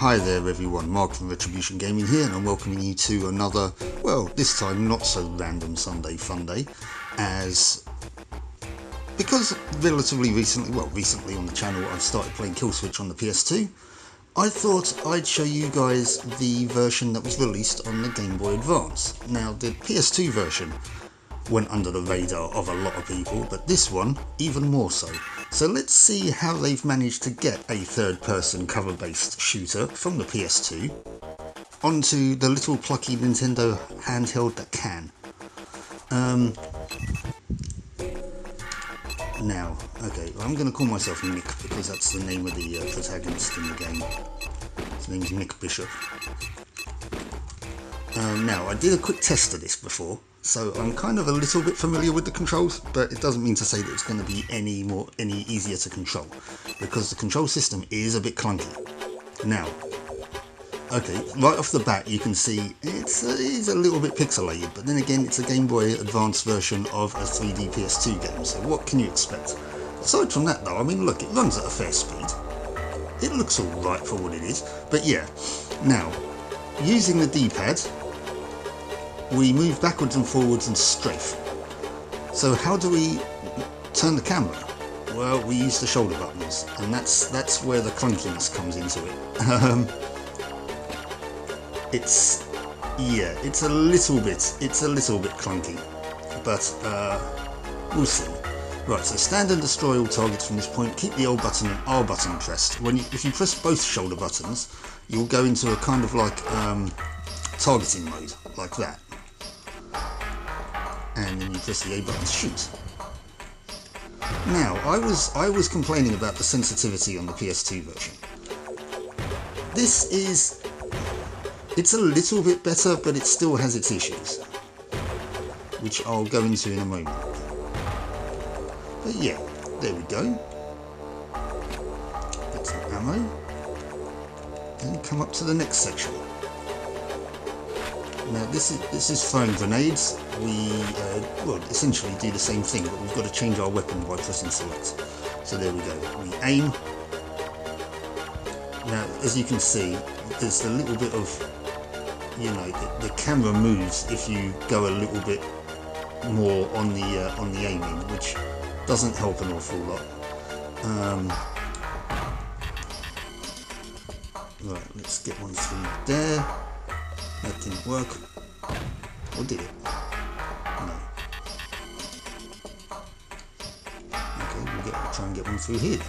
Hi there everyone, Mark from Retribution Gaming here, and I'm welcoming you to another, well, this time not so random Sunday Funday, as because relatively recently, recently on the channel I've started playing kill.switch on the PS2, I thought I'd show you guys the version that was released on the Game Boy Advance. Now the PS2 version went under the radar of a lot of people, but this one even more so. So let's see how they've managed to get a third-person cover-based shooter from the PS2 onto the little plucky Nintendo handheld that can. Now, okay, I'm going to call myself Nick because that's the name of the protagonist in the game. His name's Nick Bishop. Now, I did a quick test of this before, so I'm kind of a little bit familiar with the controls, but it doesn't mean to say that it's going to be any easier to control, because the control system is a bit clunky. Now, okay, right off the bat you can see it is a little bit pixelated, but then again it's a Game Boy Advance version of a 3D PS2 game, so what can you expect? Aside from that though, I mean look, it runs at a fair speed. It looks alright for what it is, but yeah. Now, using the D-pad, we move backwards and forwards and strafe. So how do we turn the camera? Well, we use the shoulder buttons, and that's where the clunkiness comes into it. It's a little bit clunky, but we'll see. Right, so stand and destroy all targets from this point. Keep the L button and R button pressed. If you press both shoulder buttons, you'll go into a kind of like targeting mode, like that. And then you press the A button to shoot. Now, I was complaining about the sensitivity on the PS2 version. It's a little bit better, but it still has its issues, which I'll go into in a moment. But yeah, there we go. Get some ammo, and come up to the next section. Now this is throwing grenades. We essentially do the same thing, but we've got to change our weapon by pressing select. So there we go. We aim. Now, as you can see, there's a little bit of, the camera moves if you go a little bit more on the aiming, which doesn't help an awful lot. Right, let's get one through there. That didn't work. Or did it? No. Okay, we'll try and get one through here then.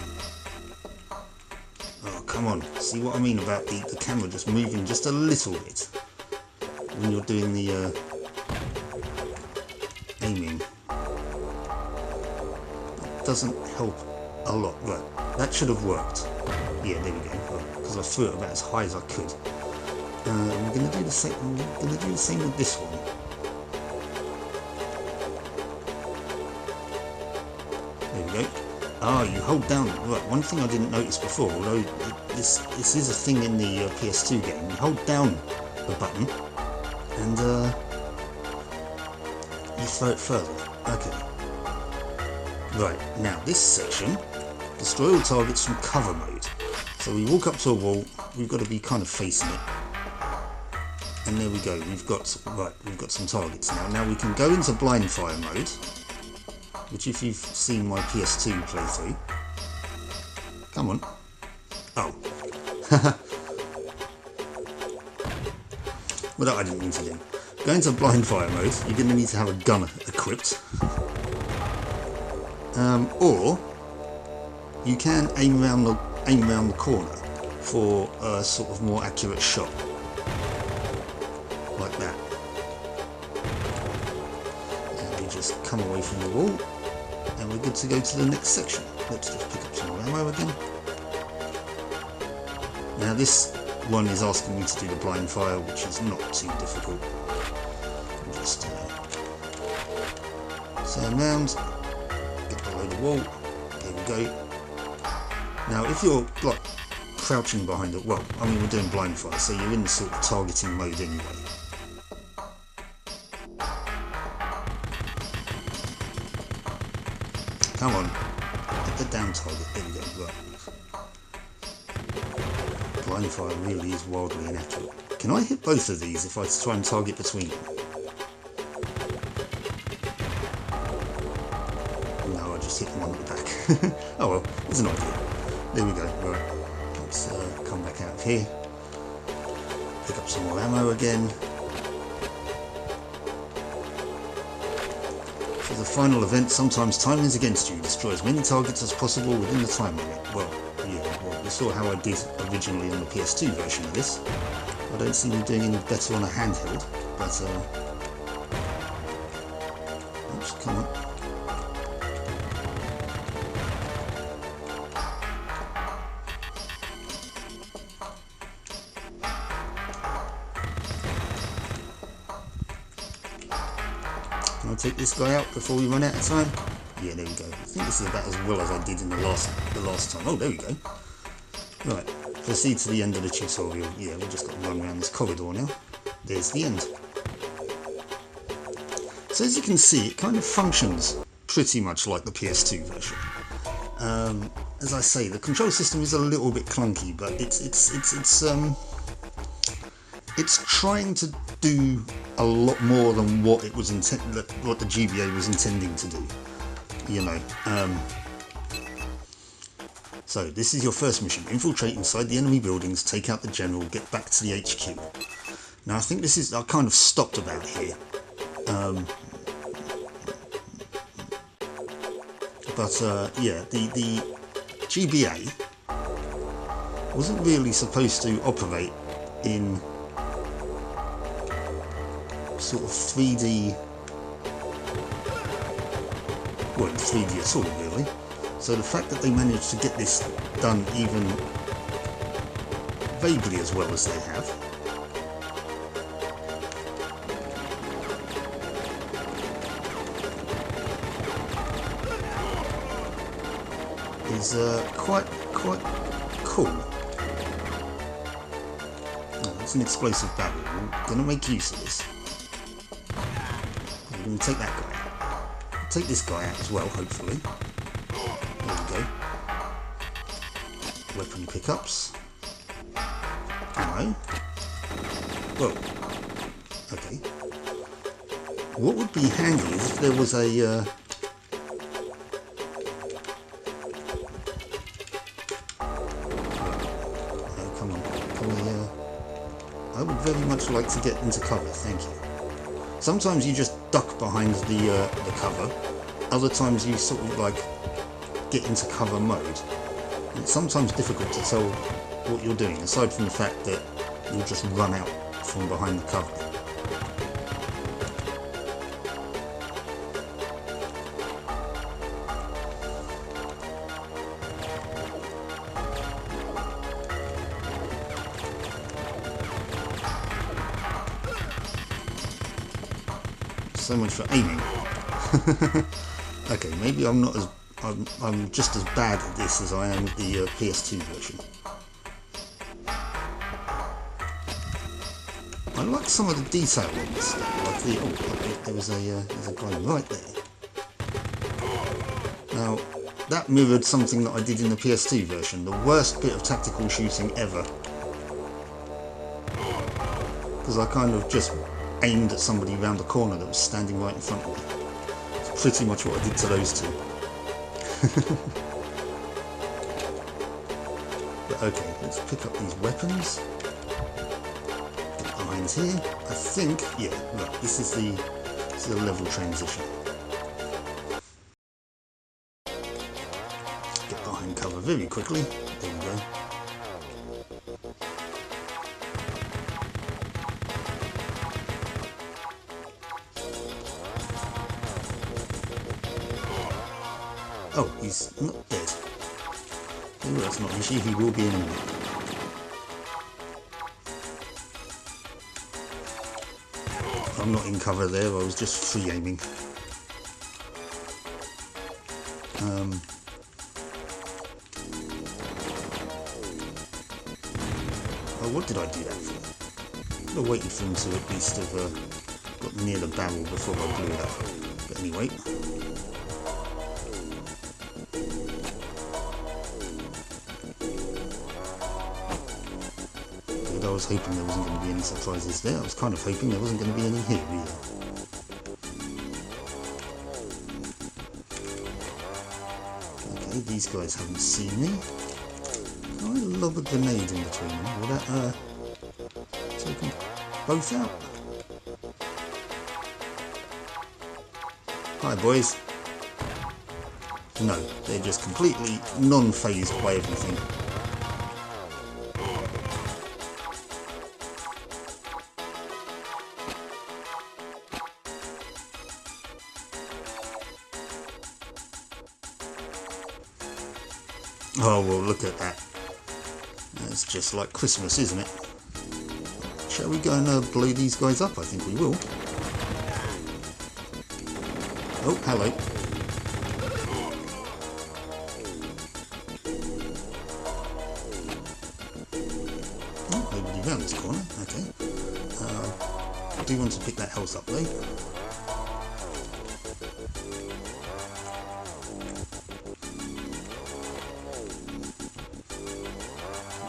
Oh, come on. See what I mean about the camera just moving just a little bit when you're doing the aiming. It doesn't help a lot. Right, that should have worked. Yeah, there we go. Because I threw it about as high as I could. I'm going to do the same. I'm going to do the same with this one. There we go. Ah, you hold down. Right. One thing I didn't notice before, although this is a thing in the PS2 game, you hold down the button and you throw it further. Okay. Right. Now this section, destroy all targets from cover mode. So we walk up to a wall. We've got to be kind of facing it. And there we go, we've got some targets now. Now we can go into blind fire mode, which if you've seen my PS2 playthrough, come on, oh, well that I didn't mean to do. Go into blind fire mode, you're going to need to have a gun equipped, or you can aim around the corner for a sort of more accurate shot. Like that. And we just come away from the wall and we're good to go to the next section. Let's just pick up some more ammo again. Now this one is asking me to do the blind fire, which is not too difficult. Just turn around, get below the wall, there we go. Now if you're like crouching behind it, well, I mean we're doing blind fire, so you're in sort of targeting mode anyway. Come on, get the down target, there we go, right. blind fire really is wildly inaccurate. Can I hit both of these if I try and target between them? No, I just hit one at the back. Oh well, it's an idea. There we go. Right, let's come back out of here. Pick up some more ammo again. For the final event, sometimes time is against you. Destroy as many targets as possible within the time limit. Well, yeah, well, we saw how I did originally on the PS2 version of this. I don't see me doing any better on a handheld, but oops, come on. Can I take this guy out before we run out of time? Yeah, there we go. I think this is about as well as I did in the last time. Oh, there we go. Right, proceed to the end of the tutorial. Yeah, we've just got to run around this corridor now. There's the end. So as you can see, it kind of functions pretty much like the PS2 version. As I say, the control system is a little bit clunky, but it's trying to do a lot more than what it was what the GBA was intending to do. You know. So this is your first mission: infiltrate inside the enemy buildings, take out the general, get back to the HQ. Now I think this is, I kind of stopped about here. Yeah, the GBA wasn't really supposed to operate in sort of 3D, well, in 3D at all really. So the fact that they managed to get this done even vaguely as well as they have is quite cool. Oh, it's an explosive barrel. We're going to make use of this. We're going to take that guy out. Take this guy out as well, hopefully. There we go. Weapon pickups. Ammo. Whoa. Okay. What would be handy is if there was a I would very much like to get into cover, thank you. Sometimes you just duck behind the cover, other times you sort of like get into cover mode. And it's sometimes difficult to tell what you're doing, aside from the fact that you'll just run out from behind the cover. So much for aiming. Okay, maybe I'm not as I'm just as bad at this as I am with the PS2 version. I like some of the detail on this stuff, like the there's a guy right there. Now that mirrored something that I did in the PS2 version, the worst bit of tactical shooting ever, because I kind of just aimed at somebody around the corner that was standing right in front of me. It's pretty much what I did to those two. But okay, let's pick up these weapons. Get behind here. I think, yeah, look, this is the level transition. Get behind cover very quickly. There we go. Oh, he's not dead. Oh, that's not an issue, he will be in a minute. I'm not in cover there, I was just free aiming. Oh, what did I do that for? I would have waited for him to at least have got near the barrel before I blew it up. But anyway. Although I was hoping there wasn't going to be any surprises there, I was kind of hoping there wasn't going to be any here either. Okay, these guys haven't seen me. Can I lob a grenade in between them? Will that take them both out? Hi boys. No, they're just completely non-phased by everything. Oh well, look at that. That's just like Christmas, isn't it? Shall we go and blow these guys up? I think we will. Oh, hello. Oh, nobody round this corner. Okay. I do want to pick that health up though.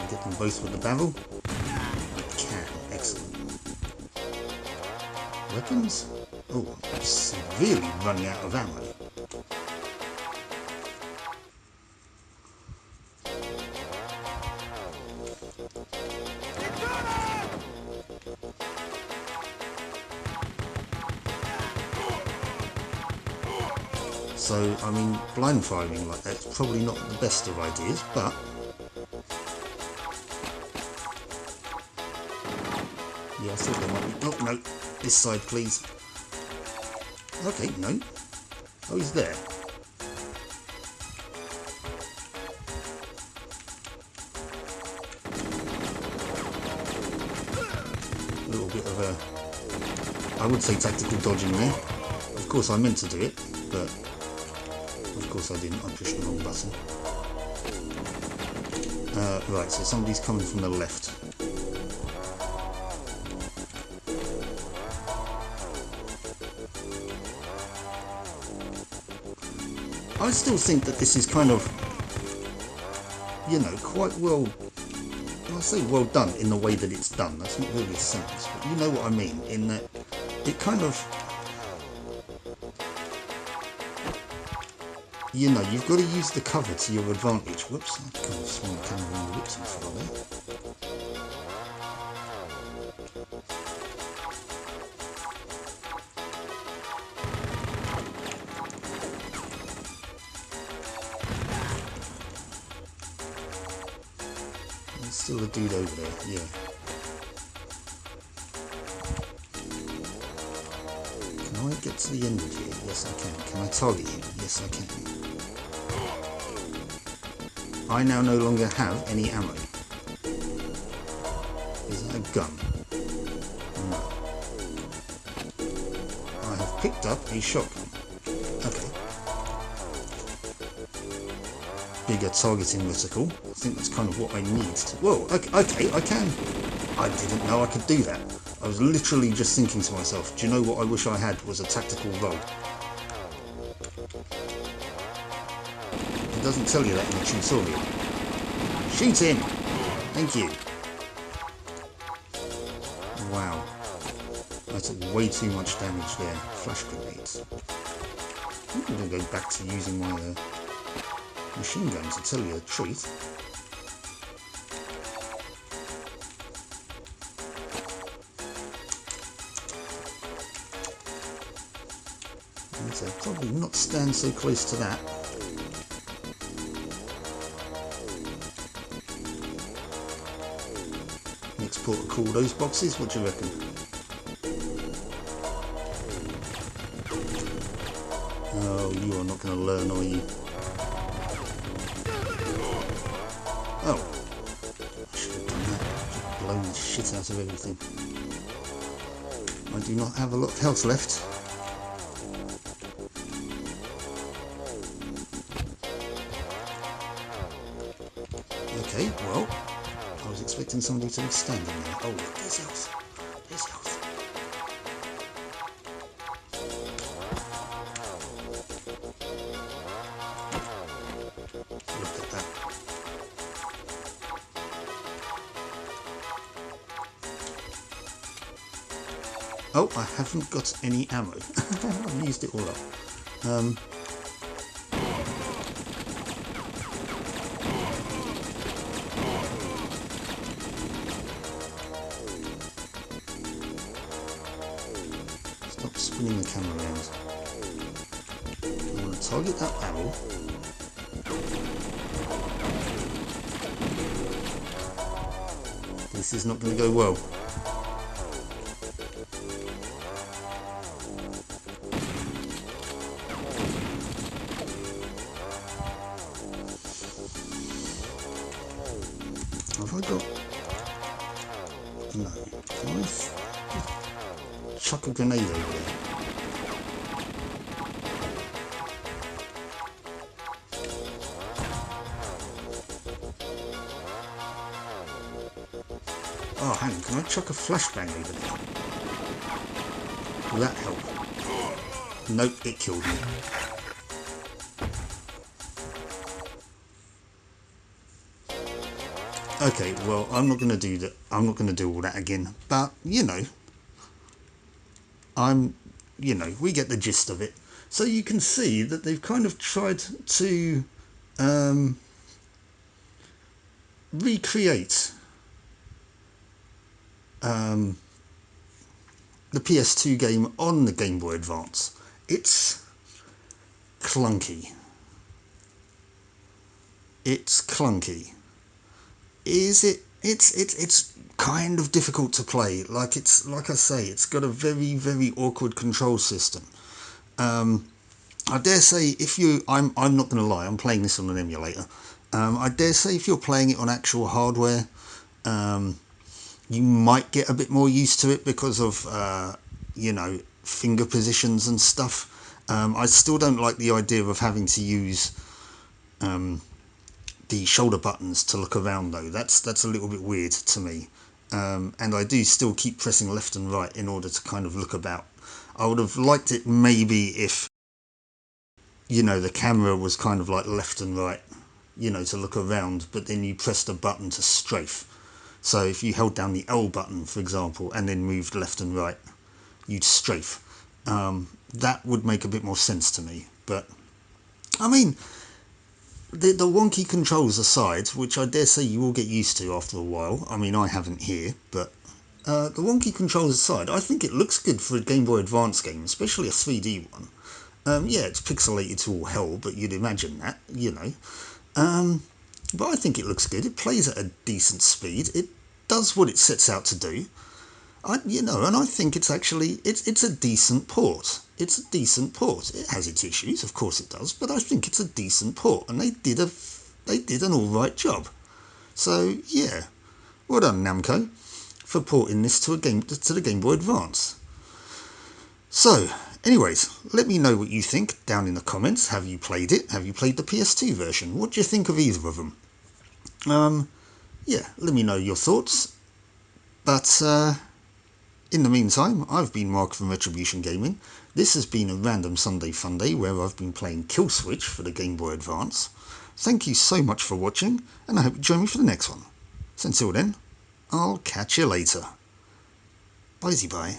Get them both with the barrel. I can. Excellent. Weapons? Oh, I'm severely running out of ammo. So, I mean, blind firing like that's probably not the best of ideas, but yeah, I thought there might be. Oh no, this side, please. Okay, no. Oh, he's there. A little bit of a, I would say, tactical dodging there. Of course, I meant to do it, but of course I didn't. I pushed the wrong button. Right, so somebody's coming from the left. I still think that this is kind of, you know, quite well, I say well done in the way that it's done. That's not really a sentence, but you know what I mean, in that it kind of, you know, you've got to use the cover to your advantage. Whoops, I kind of swung the camera in the whip too far there. There's still a dude over there, yeah. Can I get to the end of here? Yes, I can. Can I target him? Yes, I can. I now no longer have any ammo. Is that a gun? No. I have picked up a shotgun. Okay. Bigger targeting reticle. I think that's kind of what I need to... Whoa, okay, I can. I didn't know I could do that. I was literally just thinking to myself, do you know what I wish I had was a tactical roll? It doesn't tell you that in the tutorial. Shoot him! Thank you. Wow. I took way too much damage there. Flash grenades. I'm going to go back to using my machine gun to tell you the truth. So probably not stand so close to that. Next port of call those boxes, what do you reckon? Oh, you are not going to learn, are you? Oh, I should have done that. Blown the shit out of everything. I do not have a lot of health left. Okay, well, I was expecting somebody to be standing there. Oh look, there's health. There's health. Look at that. Oh, I haven't got any ammo. I've used it all up. Stop spinning the camera around. I'm going to target that barrel. This is not going to go well. Have I got... No. Can I chuck a grenade over there? Oh, hang on. Can I chuck a flashbang over there? Will that help? Nope, it killed me. Okay, well, I'm not going to do that. I'm not going to do all that again. But, you know, we get the gist of it. So you can see that they've kind of tried to recreate the PS2 game on the Game Boy Advance. It's clunky. It's clunky. Is it? It's kind of difficult to play. Like I say, it's got a very, very awkward control system. I dare say if you, I'm not going to lie, I'm playing this on an emulator. I dare say if you're playing it on actual hardware, you might get a bit more used to it because of finger positions and stuff. I still don't like the idea of having to use the shoulder buttons to look around though. That's a little bit weird to me. And I do still keep pressing left and right in order to kind of look about. I would have liked it maybe if, the camera was kind of like left and right, to look around, but then you pressed a button to strafe. So if you held down the L button, for example, and then moved left and right, you'd strafe. That would make a bit more sense to me. But, I mean, the wonky controls aside, which I dare say you will get used to after a while. I mean, I haven't here, but the wonky controls aside, I think it looks good for a Game Boy Advance game, especially a 3D one. Yeah, it's pixelated to all hell, but you'd imagine that, But I think it looks good. It plays at a decent speed. It does what it sets out to do. And I think it's actually, it's a decent port. It's a decent port. It has its issues, of course it does, but I think it's a decent port, and they did an all right job. So yeah, well done Namco for porting this to the Game Boy Advance. So, anyways, let me know what you think down in the comments. Have you played it? Have you played the PS2 version? What do you think of either of them? Yeah, let me know your thoughts. But in the meantime, I've been Mark from Retribution Gaming. This has been a random Sunday Funday where I've been playing Kill Switch for the Game Boy Advance. Thank you so much for watching, and I hope you join me for the next one. So until then, I'll catch you later. Bye-bye.